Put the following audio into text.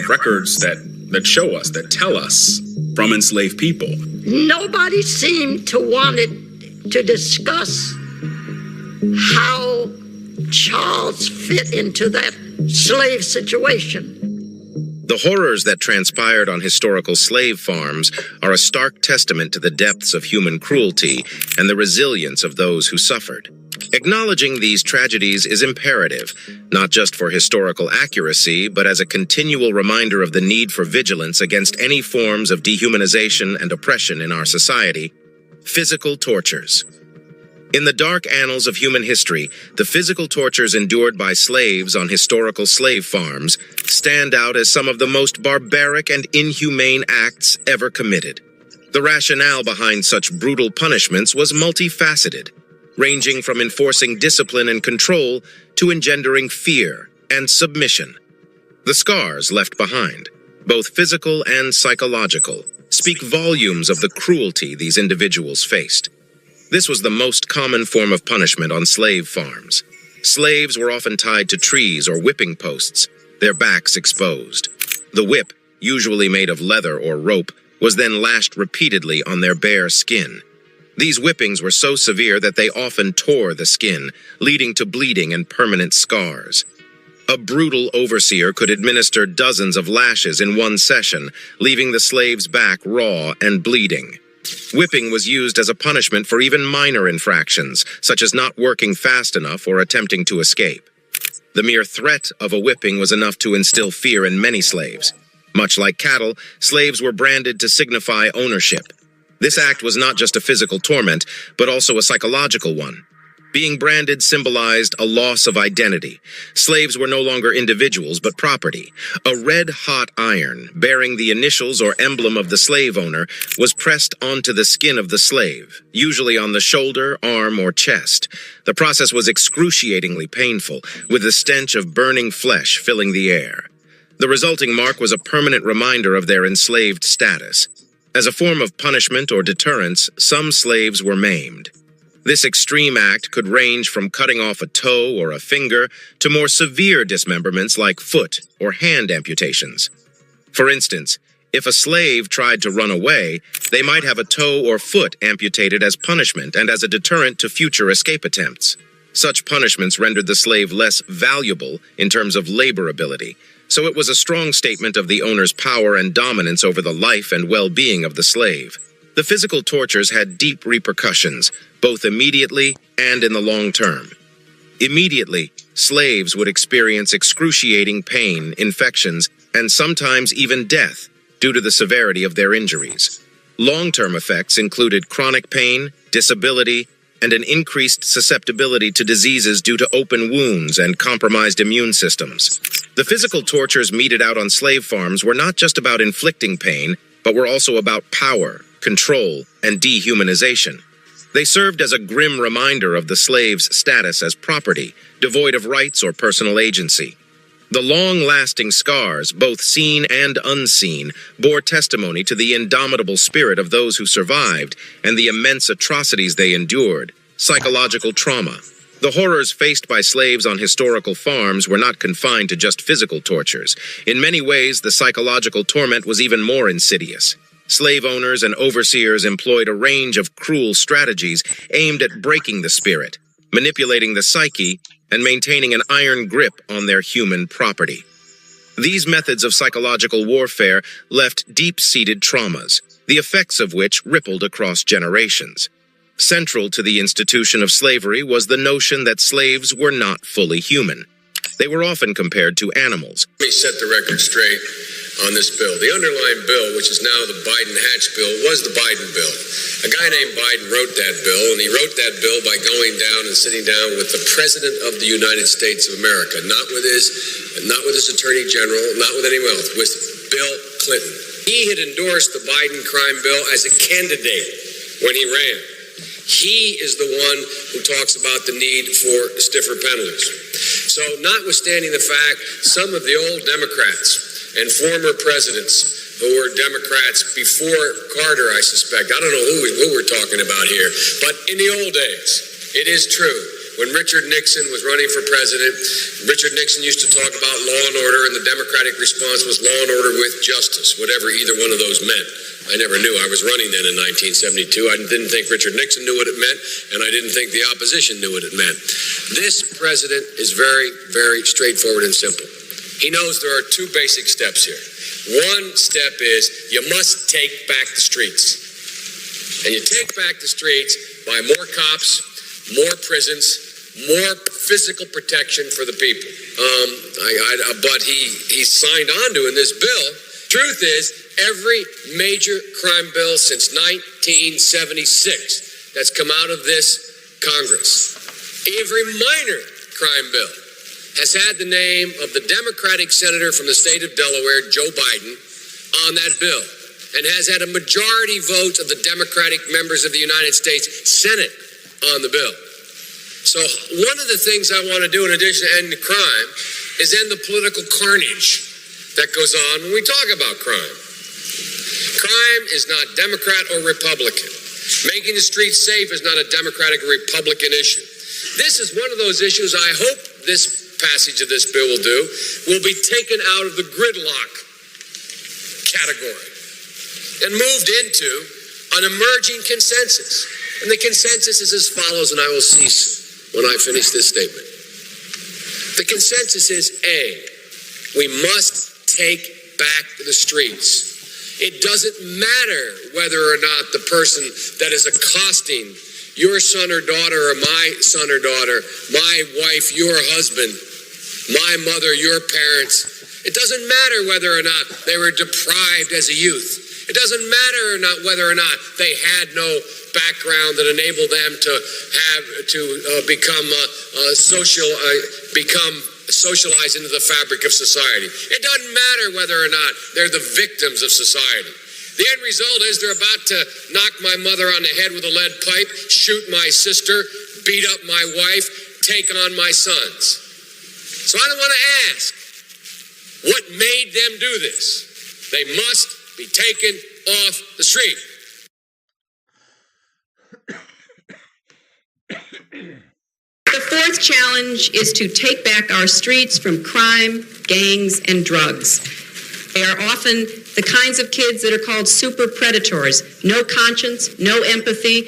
have records that show us, that tell us from enslaved people. Nobody seemed to want to discuss how Charles fit into that slave situation. The horrors that transpired on historical slave farms are a stark testament to the depths of human cruelty and the resilience of those who suffered. Acknowledging these tragedies is imperative, not just for historical accuracy, but as a continual reminder of the need for vigilance against any forms of dehumanization and oppression in our society. Physical tortures. In the dark annals of human history, the physical tortures endured by slaves on historical slave farms stand out as some of the most barbaric and inhumane acts ever committed. The rationale behind such brutal punishments was multifaceted, ranging from enforcing discipline and control to engendering fear and submission. The scars left behind, both physical and psychological, speak volumes of the cruelty these individuals faced. This was the most common form of punishment on slave farms. Slaves were often tied to trees or whipping posts, their backs exposed. The whip, usually made of leather or rope, was then lashed repeatedly on their bare skin. These whippings were so severe that they often tore the skin, leading to bleeding and permanent scars. A brutal overseer could administer dozens of lashes in one session, leaving the slave's back raw and bleeding. Whipping was used as a punishment for even minor infractions, such as not working fast enough or attempting to escape. The mere threat of a whipping was enough to instill fear in many slaves. Much like cattle, slaves were branded to signify ownership. This act was not just a physical torment, but also a psychological one. Being branded symbolized a loss of identity. Slaves were no longer individuals, but property. A red-hot iron, bearing the initials or emblem of the slave owner, was pressed onto the skin of the slave, usually on the shoulder, arm, or chest. The process was excruciatingly painful, with the stench of burning flesh filling the air. The resulting mark was a permanent reminder of their enslaved status. As a form of punishment or deterrence, some slaves were maimed. This extreme act could range from cutting off a toe or a finger to more severe dismemberments like foot or hand amputations. For instance, if a slave tried to run away, they might have a toe or foot amputated as punishment and as a deterrent to future escape attempts. Such punishments rendered the slave less valuable in terms of labor ability, so it was a strong statement of the owner's power and dominance over the life and well-being of the slave. The physical tortures had deep repercussions, both immediately and in the long term. Immediately, slaves would experience excruciating pain, infections, and sometimes even death due to the severity of their injuries. Long-term effects included chronic pain, disability, and an increased susceptibility to diseases due to open wounds and compromised immune systems. The physical tortures meted out on slave farms were not just about inflicting pain, but were also about power, control, and dehumanization. They served as a grim reminder of the slave's status as property, devoid of rights or personal agency. The long-lasting scars, both seen and unseen, bore testimony to the indomitable spirit of those who survived and the immense atrocities they endured. Psychological trauma. The horrors faced by slaves on historical farms were not confined to just physical tortures. In many ways, the psychological torment was even more insidious. Slave owners and overseers employed a range of cruel strategies aimed at breaking the spirit, manipulating the psyche, and maintaining an iron grip on their human property. These methods of psychological warfare left deep-seated traumas, the effects of which rippled across generations. Central to the institution of slavery was the notion that slaves were not fully human. They were often compared to animals. Let me set the record straight on this bill. The underlying bill, which is now the Biden-Hatch bill, was the Biden bill. A guy named Biden wrote that bill, and he wrote that bill by going down and sitting down with the President of the United States of America, not with his Attorney General, not with anyone else, with Bill Clinton. He had endorsed the Biden crime bill as a candidate when he ran. He is the one who talks about the need for stiffer penalties. So notwithstanding the fact some of the old Democrats and former presidents who were Democrats before Carter, I suspect, I don't know who we're talking about here, but in the old days, it is true when Richard Nixon was running for president, Richard Nixon used to talk about law and order, and the Democratic response was law and order with justice, whatever either one of those meant. I never knew. I was running then in 1972. I didn't think Richard Nixon knew what it meant, and I didn't think the opposition knew what it meant. This president is very, very straightforward and simple. He knows there are two basic steps here. One step is you must take back the streets. And you take back the streets by more cops, more prisons, more physical protection for the people. But he signed on to in this bill. Truth is, every major crime bill since 1976 that's come out of this Congress, every minor crime bill has had the name of the Democratic senator from the state of Delaware, Joe Biden, on that bill, and has had a majority vote of the Democratic members of the United States Senate on the bill. So one of the things I want to do in addition to ending crime is end the political carnage that goes on when we talk about crime. Crime is not Democrat or Republican. Making the streets safe is not a Democratic or Republican issue. This is one of those issues I hope this passage of this bill will be taken out of the gridlock category and moved into an emerging consensus. And the consensus is as follows, and I will cease when I finish this statement. The consensus is A, we must take back the streets. It doesn't matter whether or not the person that is accosting your son or daughter or my son or daughter, my wife, your husband, my mother, your parents. It doesn't matter whether or not they were deprived as a youth. It doesn't matter or not whether or not they had no background that enabled them to become socialized into the fabric of society. It doesn't matter whether or not they're the victims of society. The end result is they're about to knock my mother on the head with a lead pipe, shoot my sister, beat up my wife, take on my sons. So I don't want to ask what made them do this. They must be taken off the street. The fourth challenge is to take back our streets from crime, gangs, and drugs. They are often the kinds of kids that are called super predators. No conscience, no empathy.